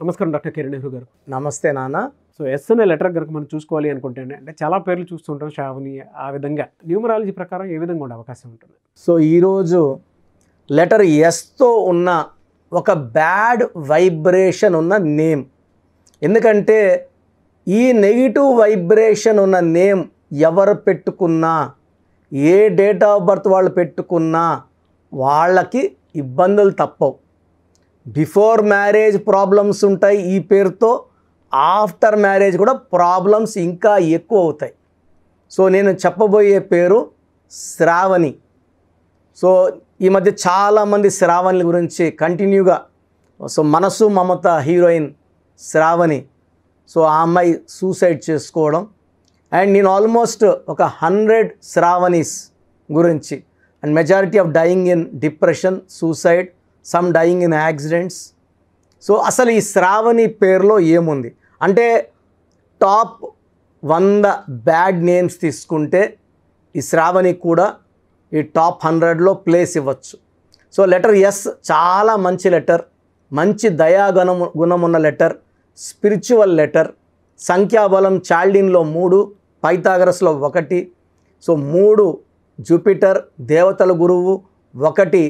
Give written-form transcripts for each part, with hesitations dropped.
నమస్కారం డాక్టర్ కిరణ్ నెహ్రూ గారు. నమస్తే నాన్న. సో ఎస్ అనే లెటర్ కనుక మనం చూసుకోవాలి అనుకుంటే అంటే చాలా పేర్లు చూస్తుంటాం, శ్రావణి, ఆ విధంగా న్యూమరాలజీ ప్రకారం ఏ విధంగా ఉండే అవకాశం ఉంటుంది? సో ఈరోజు లెటర్ ఎస్తో ఉన్న ఒక బ్యాడ్ వైబ్రేషన్ ఉన్న నేమ్. ఎందుకంటే ఈ నెగిటివ్ వైబ్రేషన్ ఉన్న నేమ్ ఎవరు పెట్టుకున్నా, ఏ డేట్ ఆఫ్ బర్త్ వాళ్ళు పెట్టుకున్నా వాళ్ళకి ఇబ్బందులు తప్పవు. బిఫోర్ మ్యారేజ్ ప్రాబ్లమ్స్ ఉంటాయి ఈ పేరుతో, ఆఫ్టర్ మ్యారేజ్ కూడా ప్రాబ్లమ్స్ ఇంకా ఎక్కువ అవుతాయి. సో నేను చెప్పబోయే పేరు శ్రావణి. సో ఈ మధ్య చాలామంది శ్రావణి గురించి కంటిన్యూగా, సో మనసు మమత హీరోయిన్ శ్రావణి, సో ఆ అమ్మాయి సూసైడ్ చేసుకోవడం, అండ్ నేను ఆల్మోస్ట్ ఒక 100 శ్రావణీస్ గురించి, and majority of dying in depression, suicide, some dying in accidents. So అసలు ఈ శ్రావణి పేరులో ఏముంది అంటే, టాప్ 100 బ్యాడ్ నేమ్స్ తీసుకుంటే ఈ శ్రావణి కూడా ఈ టాప్ 100లో ప్లేస్ ఇవ్వచ్చు. సో లెటర్ ఎస్ చాలా మంచి లెటర్, మంచి గుణం ఉన్న లెటర్, స్పిరిచువల్ లెటర్. సంఖ్యాబలం చాల్డిన్లో 3, పైథాగరస్లో 1. సో 3 జూపిటర్ దేవతల గురువు, 1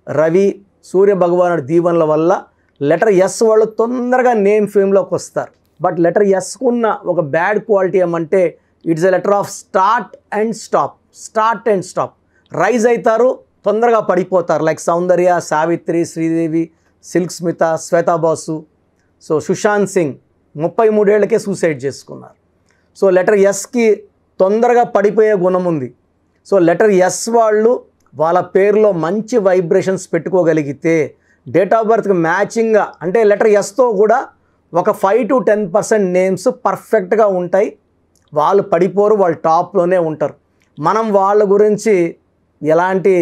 రవి సూర్య భగవానుడి దీవెనల వల్ల లెటర్ ఎస్ వాళ్ళు తొందరగా నేమ్ ఫేమ్లోకి వస్తారు. బట్ లెటర్ ఎస్కున్న ఒక బ్యాడ్ క్వాలిటీ ఏమంటే, it's a letter of start and stop. Start and stop, rise అవుతారు, తొందరగా పడిపోతారు. లైక్ సౌందర్య, సావిత్రి, శ్రీదేవి, సిల్క్ స్మిత, శ్వేతా బాసు, సో సుశాంత్ సింగ్ 33 ఏళ్ళకే సూసైడ్ చేసుకున్నారు. సో లెటర్ ఎస్కి తొందరగా పడిపోయే గుణం ఉంది. సో లెటర్ ఎస్ వాళ్ళు వాళ్ళ పేరులో మంచి వైబ్రేషన్స్ పెట్టుకోగలిగితే, డేట్ ఆఫ్ బర్త్కి మ్యాచింగ్గా, అంటే లెటర్ ఎస్తో కూడా ఒక 5 to 10% నేమ్స్ పర్ఫెక్ట్గా ఉంటాయి. వాళ్ళు పడిపోరు, వాళ్ళు టాప్లోనే ఉంటారు. మనం వాళ్ళ గురించి ఎలాంటి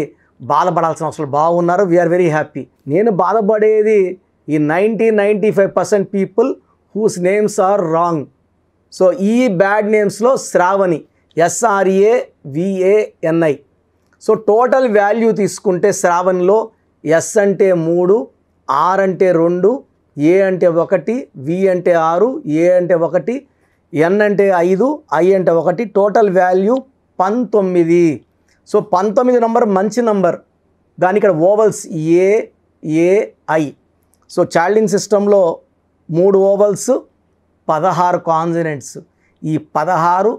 బాధపడాల్సిన అవసరం, బాగున్నారు, వీఆర్ వెరీ హ్యాపీ. నేను బాధపడేది ఈ 90-95% people whose names are wrong. So ఈ బ్యాడ్ నేమ్స్లో Sravani, SRAVANI. So total value తీసుకుంటే శ్రావణిలో ఎస్ అంటే 3, ఆర్ అంటే 2, ఏ అంటే 1, వి అంటే 6, ఏ అంటే 1, ఎన్ అంటే 5, ఐ అంటే 1, టోటల్ వాల్యూ 19. సో 19 నంబర్ మంచి నంబర్. దాని ఇక్కడ ఓవల్స్ ఏఐ. సో చాల్డిన్ సిస్టంలో 3 ఓవల్స్, 16 కాన్సనెంట్స్. ఈ 16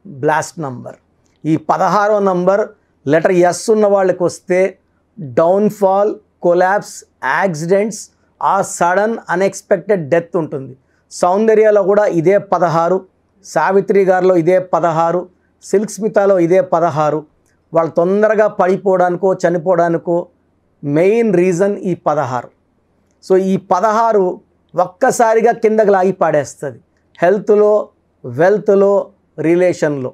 బ్లాస్ట్ నంబర్. ఈ 16వ నంబర్ లెటర్ ఎస్ ఉన్న వాళ్ళకి వస్తే డౌన్ఫాల్, కొలాప్స్, యాక్సిడెంట్స్, ఆ సడన్ అన్ఎక్స్పెక్టెడ్ డెత్ ఉంటుంది. సౌందర్యలో కూడా ఇదే 16, సావిత్రి గారిలో ఇదే 16, సిల్క్ స్మితాలో ఇదే 16. వాళ్ళు తొందరగా పడిపోవడానికో చనిపోవడానికో మెయిన్ రీజన్ ఈ 16. సో ఈ 16 ఒక్కసారిగా కిందకి లాగి పాడేస్తుంది, హెల్త్లో, వెల్త్లో, రిలేషన్లో.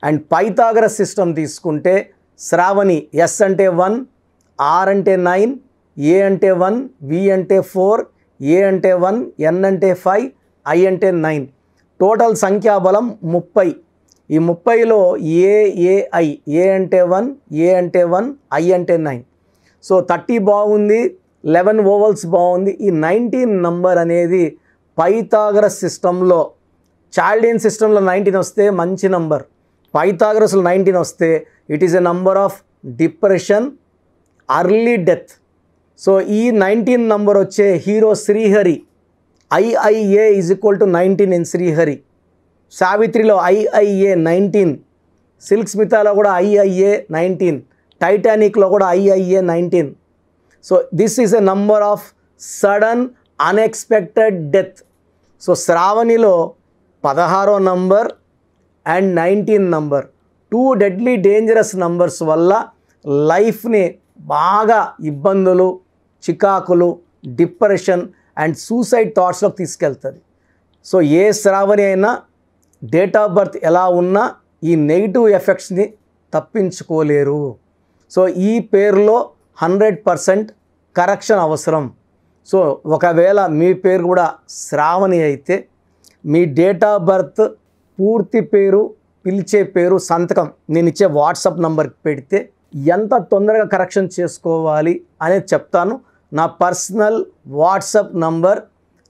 అండ్ పైథాగరస్ సిస్టమ్ తీసుకుంటే శ్రావణి ఎస్ అంటే 1, ఆర్ అంటే 9, ఏ అంటే 1, వి అంటే 4, ఏ అంటే 1, ఎన్ అంటే 5, ఐ అంటే 9. టోటల్ సంఖ్యాబలం 30. ఈ 30లో ఏఐ, ఏ అంటే 1, ఏ అంటే 1, ఐ అంటే 9. సో 30 బాగుంది, 11 ఓవల్స్ బాగుంది. ఈ 19 నంబర్ అనేది పైథాగరస్ సిస్టంలో, చాల్డియన్ సిస్టంలో 19 వస్తే మంచి నంబర్, పైథాగరస్లో 19 వస్తే it is a number of depression, early death. So ఈ 19 నంబర్ వచ్చే hero Srihari, IIA is equal to 19 in Srihari. సావిత్రిలో IIA 19, సిల్క్ స్మితాలో కూడా IIA 19, టైటానిక్లో కూడా IIA 19. So this is a number of sudden unexpected death. So శ్రావణిలో 16వ number and 19 number, 2 deadly dangerous numbers వల్ల లైఫ్ని బాగా ఇబ్బందులు, చికాకులు, డిప్రెషన్ అండ్ సూసైడ్ థాట్స్లోకి తీసుకెళ్తుంది. సో ఏ శ్రావణి అయినా డేట్ ఆఫ్ బర్త్ ఎలా ఉన్నా ఈ నెగిటివ్ ఎఫెక్ట్స్ని తప్పించుకోలేరు. సో ఈ పేరులో 100% కరెక్షన్ అవసరం. సో ఒకవేళ మీ పేరు కూడా శ్రావణి అయితే మీ డేట్ ఆఫ్ బర్త్, పూర్తి పేరు, పిలిచే పేరు, సంతకం నేను ఇచ్చే వాట్సాప్ నంబర్కి పెడితే ఎంత తొందరగా కరెక్షన్ చేసుకోవాలి అనేది చెప్తాను. నా పర్సనల్ వాట్సాప్ నంబర్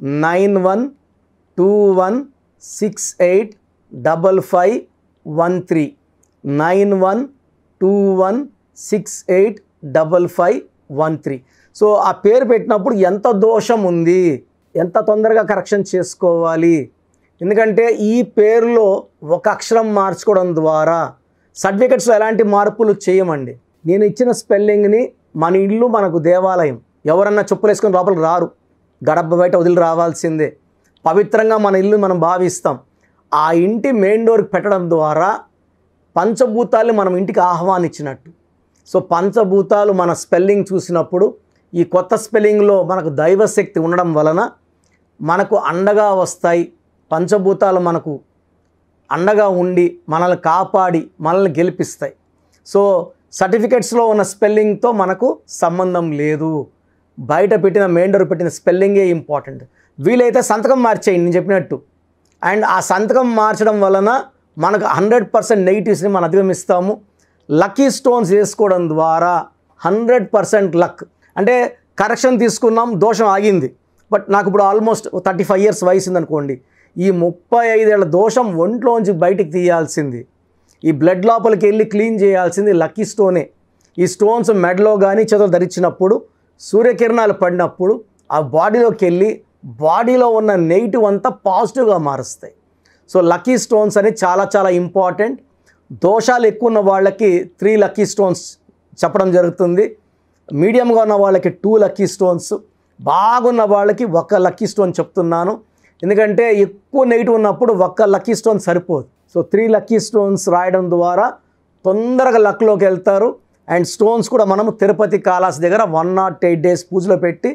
9121685513 9121685513. సో ఆ పేరు పెట్టినప్పుడు ఎంత దోషం ఉంది, ఎంత తొందరగా కరెక్షన్ చేసుకోవాలి. ఎందుకంటే ఈ పేరులో ఒక అక్షరం మార్చుకోవడం ద్వారా సర్టిఫికెట్స్లో ఎలాంటి మార్పులు చేయమండి. నేను ఇచ్చిన స్పెల్లింగ్ని మన ఇల్లు మనకు దేవాలయం. ఎవరన్నా చెప్పులు వేసుకొని లోపలికి రారు, గడప బయట వదిలి రావాల్సిందే. పవిత్రంగా మన ఇల్లు మనం భావిస్తాం. ఆ ఇంటి మెయిన్ డోర్కి పెట్టడం ద్వారా పంచభూతాలు మనం ఇంటికి ఆహ్వానించినట్టు. సో పంచభూతాలు మన స్పెల్లింగ్ చూసినప్పుడు ఈ కొత్త స్పెల్లింగ్లో మనకు దైవశక్తి ఉండడం వలన మనకు అండగా వస్తాయి. పంచభూతాలు మనకు అండగా ఉండి మనల్ని కాపాడి మనల్ని గెలిపిస్తాయి. సో సర్టిఫికెట్స్లో ఉన్న స్పెల్లింగ్తో మనకు సంబంధం లేదు. బయట పెట్టిన మెయిన్ డోర్ పెట్టిన స్పెల్లింగే ఇంపార్టెంట్. వీలైతే సంతకం మార్చేయండి నేను చెప్పినట్టు. అండ్ ఆ సంతకం మార్చడం వలన మనకు 100% నెగిటివ్స్ని మనం అధిగమిస్తాము. లక్కీ స్టోన్స్ వేసుకోవడం ద్వారా 100% లక్. అంటే కరెక్షన్ తీసుకున్నాం, దోషం ఆగింది. బట్ నాకు ఇప్పుడు ఆల్మోస్ట్ 35 ఇయర్స్ వయసు ఉందనుకోండి. ఈ 35 ఏళ్ల దోషం ఒంట్లోంచి బయటికి తీయాల్సింది, ఈ బ్లడ్ లోపలికి వెళ్ళి క్లీన్ చేయాల్సింది లక్కీ స్టోనే. ఈ స్టోన్స్ మెడలో కానీ చేతులు ధరించినప్పుడు సూర్యకిరణాలు పడినప్పుడు ఆ బాడీలోకి వెళ్ళి బాడీలో ఉన్న నెగిటివ్ అంతా పాజిటివ్గా మారుస్తాయి. సో లక్కీ స్టోన్స్ అనేది చాలా చాలా ఇంపార్టెంట్. దోషాలు ఎక్కువ ఉన్న వాళ్ళకి 3 లక్కీ స్టోన్స్ చెప్పడం జరుగుతుంది. మీడియంగా ఉన్న వాళ్ళకి 2 లక్కీ స్టోన్స్, బాగున్న వాళ్ళకి 1 లక్కీ స్టోన్ చెప్తున్నాను. ఎందుకంటే ఎక్కువ నెగిటివ్ ఉన్నప్పుడు 1 లక్కీ స్టోన్ సరిపోదు. సో 3 లక్కీ స్టోన్స్ రాయడం ద్వారా తొందరగా లక్లోకి వెళ్తారు. అండ్ స్టోన్స్ కూడా మనము తిరుపతి కాళాస్ దగ్గర 108 డేస్ పూజలో పెట్టి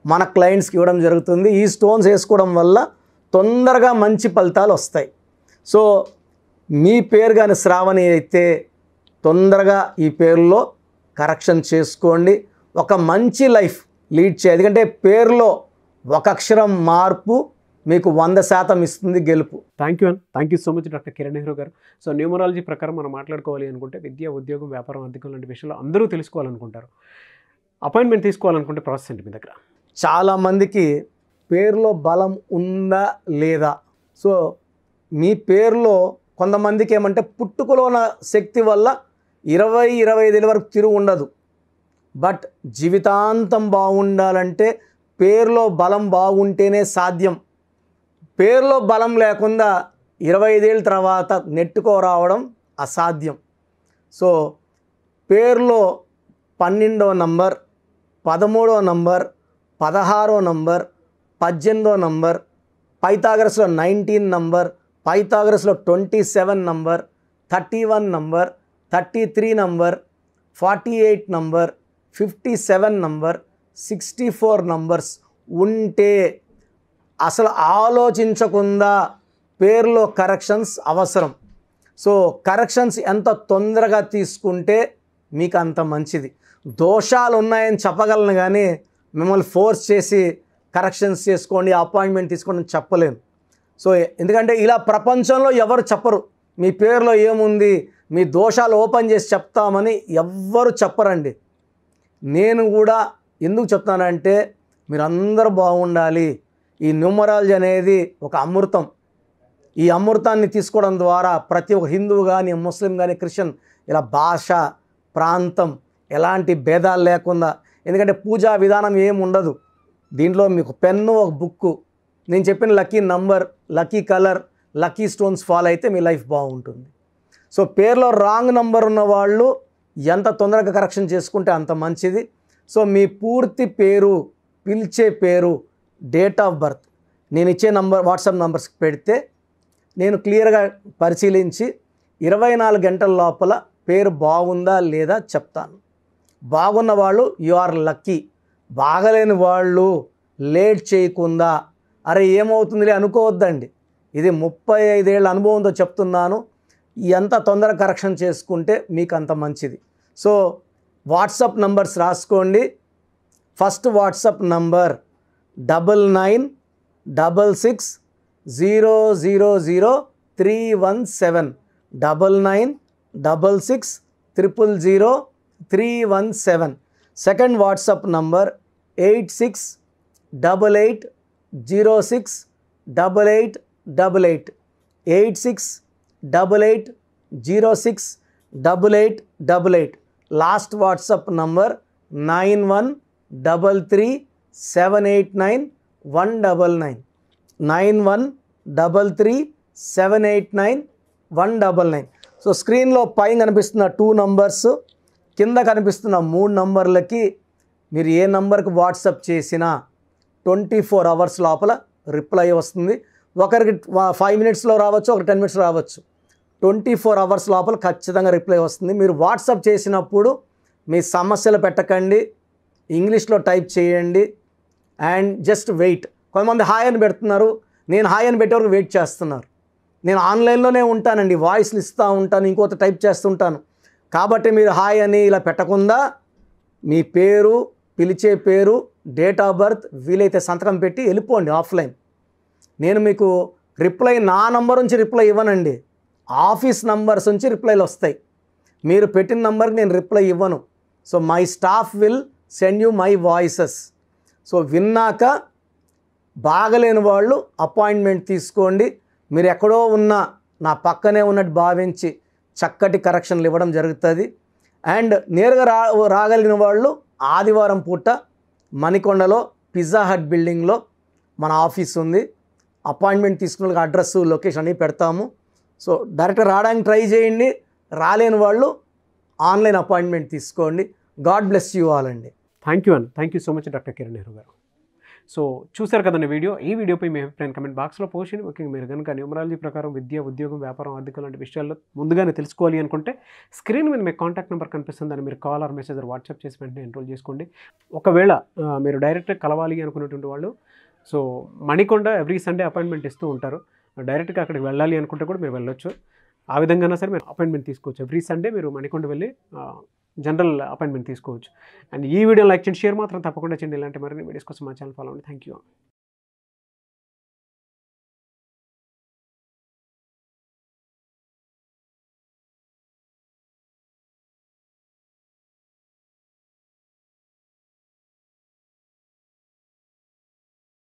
మన క్లయింట్స్కి ఇవ్వడం జరుగుతుంది. ఈ స్టోన్స్ వేసుకోవడం వల్ల తొందరగా మంచి ఫలితాలు వస్తాయి. సో మీ పేరు కానీ శ్రావణి అయితే తొందరగా ఈ పేరులో కరెక్షన్ చేసుకోండి. ఒక మంచి లైఫ్ లీడ్ చేయాలి. ఎందుకంటే పేరులో ఒక అక్షరం మార్పు మీకు 100% ఇస్తుంది గెలుపు. Thank you so much doctor Kiran Nehru garu. So numerology ప్రకారం మనం మాట్లాడుకోవాలి అనుకుంటే విద్య, ఉద్యోగం, వ్యాపారం, ఆర్థికం లాంటి విషయాలు అందరూ తెలుసుకోవాలనుకుంటారు. అపాయింట్మెంట్ తీసుకోవాలనుకుంటే ప్రాసెస్ ఏంటి మీ దగ్గర? చాలామందికి పేరులో బలం ఉందా లేదా. సో మీ పేరులో కొంతమందికి ఏమంటే పుట్టుకలో ఉన్న శక్తి వల్ల 20-25 ఏళ్ళ వరకు తిరుగు ఉండదు. బట్ జీవితాంతం బాగుండాలంటే పేరులో బలం బాగుంటేనే సాధ్యం. పేరులో బలం లేకుండా 25 ఏళ్ళ తర్వాత నెట్టుకో రావడం అసాధ్యం. సో పేరులో 12వ నంబర్, 13వ నంబర్, 16వ నంబర్, 18వ నంబర్, పైథాగరస్లో 19 నంబర్, పైథాగరస్లో 27 number, 31 number, 33 number, 48 number, 57 number, 64 numbers ఉంటే అసలు ఆలోచించకుండా పేరులో కరెక్షన్స్ అవసరం. సో కరెక్షన్స్ ఎంత తొందరగా తీసుకుంటే మీకు అంత మంచిది. దోషాలు ఉన్నాయని చెప్పగలను కానీ మిమ్మల్ని ఫోర్స్ చేసి కరెక్షన్స్ చేసుకోండి, అపాయింట్మెంట్ తీసుకోండి అని చెప్పలేను. సో ఎందుకంటే ఇలా ప్రపంచంలో ఎవరు చెప్పరు. మీ పేరులో ఏముంది, మీ దోషాలు ఓపెన్ చేసి చెప్తామని ఎవ్వరు చెప్పరండి. నేను కూడా ఎందుకు చెప్తానంటే మీరందరూ బాగుండాలి. ఈ న్యూమరాలజీ అనేది ఒక అమృతం. ఈ అమృతాన్ని తీసుకోవడం ద్వారా ప్రతి ఒక్క హిందువు కానీ, ముస్లిం కానీ, క్రిస్టియన్ ఇలా భాష, ప్రాంతం ఎలాంటి భేదాలు లేకుండా, ఎందుకంటే పూజా విధానం ఏమి ఉండదు దీంట్లో. మీకు పెన్ను, ఒక బుక్కు, నేను చెప్పిన lucky number, lucky colour, lucky stones follow అయితే మీ లైఫ్ బాగుంటుంది. సో పేరులో రాంగ్ నంబర్ ఉన్న వాళ్ళు ఎంత తొందరగా కరెక్షన్ చేసుకుంటే అంత మంచిది. సో మీ పూర్తి పేరు, పిలిచే పేరు, డేట్ ఆఫ్ బర్త్ నేను ఇచ్చే నంబర్ వాట్సాప్ నంబర్స్కి పెడితే నేను క్లియర్గా పరిశీలించి 24 గంటల లోపల పేరు బాగుందా లేదా చెప్తాను. బాగున్న వాళ్ళు యు ఆర్ లక్కీ. బాగలేని వాళ్ళు లేట్ చేయకుండా అరే ఏమవుతుందిలే అనుకోవద్దండి. ఇది 35 ఏళ్ళ అనుభవంతో చెప్తున్నాను. ఎంత తొందరగా కరెక్షన్ చేసుకుంటే మీకు అంత మంచిది. సో వాట్సాప్ నంబర్స్ రాసుకోండి. First WhatsApp number 9966000317 9966000317. Second WhatsApp number 8688 868888 8688068888 last WhatsApp number 9133789199 9133789199. So స్క్రీన్లో పైన కనిపిస్తున్న 2 నంబర్స్, కింద కనిపిస్తున్న 3 నంబర్లకి మీరు ఏ నంబర్కి వాట్సాప్ చేసినా 24 అవర్స్ లోపల రిప్లై వస్తుంది. ఒకరికి 5 మినిట్స్లో రావచ్చు, ఒక 10 మినిట్స్ రావచ్చు. 24 అవర్స్ లోపల ఖచ్చితంగా రిప్లై వస్తుంది. మీరు వాట్సాప్ చేసినప్పుడు మీ సమస్యలు పెట్టకండి, ఇంగ్లీష్లో టైప్ చేయండి అండ్ జస్ట్ వెయిట్. కొంతమంది హాయ్ అని పెడుతున్నారు, నేను హాయ్ అని పెట్టే వరకు వెయిట్ చేస్తున్నారు. నేను ఆన్లైన్లోనే ఉంటానండి, వాయిస్లు ఇస్తూ ఉంటాను, ఇంకొక టైప్ చేస్తుంటాను. కాబట్టి మీరు హాయ్ అని ఇలా పెట్టకుండా మీ పేరు, పిలిచే పేరు, డేట్ ఆఫ్ బర్త్, వీలైతే సంతకం పెట్టి వెళ్ళిపోండి ఆఫ్లైన్. నేను మీకు రిప్లై నా నంబర్ నుంచి రిప్లై ఇవ్వనండి, ఆఫీస్ నంబర్స్ నుంచి రిప్లైలు వస్తాయి. మీరు పెట్టిన నంబర్కి నేను రిప్లై ఇవ్వను. So my staff will send you my voices. So విన్నాక బాగలేని వాళ్ళు అపాయింట్మెంట్ తీసుకోండి. మీరు ఎక్కడో ఉన్న నా పక్కనే ఉన్నట్టు భావించి చక్కటి కరెక్షన్లు ఇవ్వడం జరుగుతుంది. అండ్ నేరుగా రాగలిగిన వాళ్ళు ఆదివారం పూట మణికొండలో పిజ్జా హట్ బిల్డింగ్లో మన ఆఫీస్ ఉంది. అపాయింట్మెంట్ తీసుకున్న వాళ్ళకి అడ్రస్, లొకేషన్ అన్నీ పెడతాము. సో డైరెక్ట్గా రావడానికి ట్రై చేయండి. రాలేని వాళ్ళు ఆన్లైన్ అపాయింట్మెంట్ తీసుకోండి. గాడ్ బ్లెస్ యూ ఆల్ అండి. Thank you so much doctor Kiran Nehru garu. So చూశారు కదండి వీడియో. ఈ వీడియోపై మీ అభిప్రాయం కమెంట్ బాక్స్లో పోస్ట్ చేయండి. ముఖ్యంగా మీరు కనుక న్యూమరాలజీ ప్రకారం విద్య, ఉద్యోగం, వ్యాపారం, ఆర్థిక లాంటి విషయాల్లో ముందుగానే తెలుసుకోవాలి అనుకుంటే స్క్రీన్ మీద మీకు కాంటాక్ట్ నెంబర్ కనిపిస్తుంది, దాన్ని మీరు కాల్ ఆర్ మెసేజ్ వాట్సాప్ చేసి వెంటనే ఎన్రోల్ చేసుకోండి. ఒకవేళ మీరు డైరెక్ట్గా కలవాలి అనుకున్నటువంటి వాళ్ళు so Manikonda every Sunday appointment ఇస్తూ ఉంటారు. డైరెక్ట్గా అక్కడికి వెళ్ళాలి అనుకుంటే కూడా మీరు వెళ్ళొచ్చు. ఆ విధంగా సరే మీరు అపాయింట్మెంట్ తీసుకోవచ్చు. ఎవ్రీ సండే మీరు మణికొండ వెళ్ళి జనరల్ అపాయింట్మెంట్ తీసుకోవచ్చు. అండ్ ఈ వీడియో లైక్ చేయండి, షేర్ మాత్రం తప్పకుండా చేయండి. ఇలాంటి మరిన్ని వీడియోస్ కోసం మా ఛానల్ ఫాలో అవ్వండి. Thank you.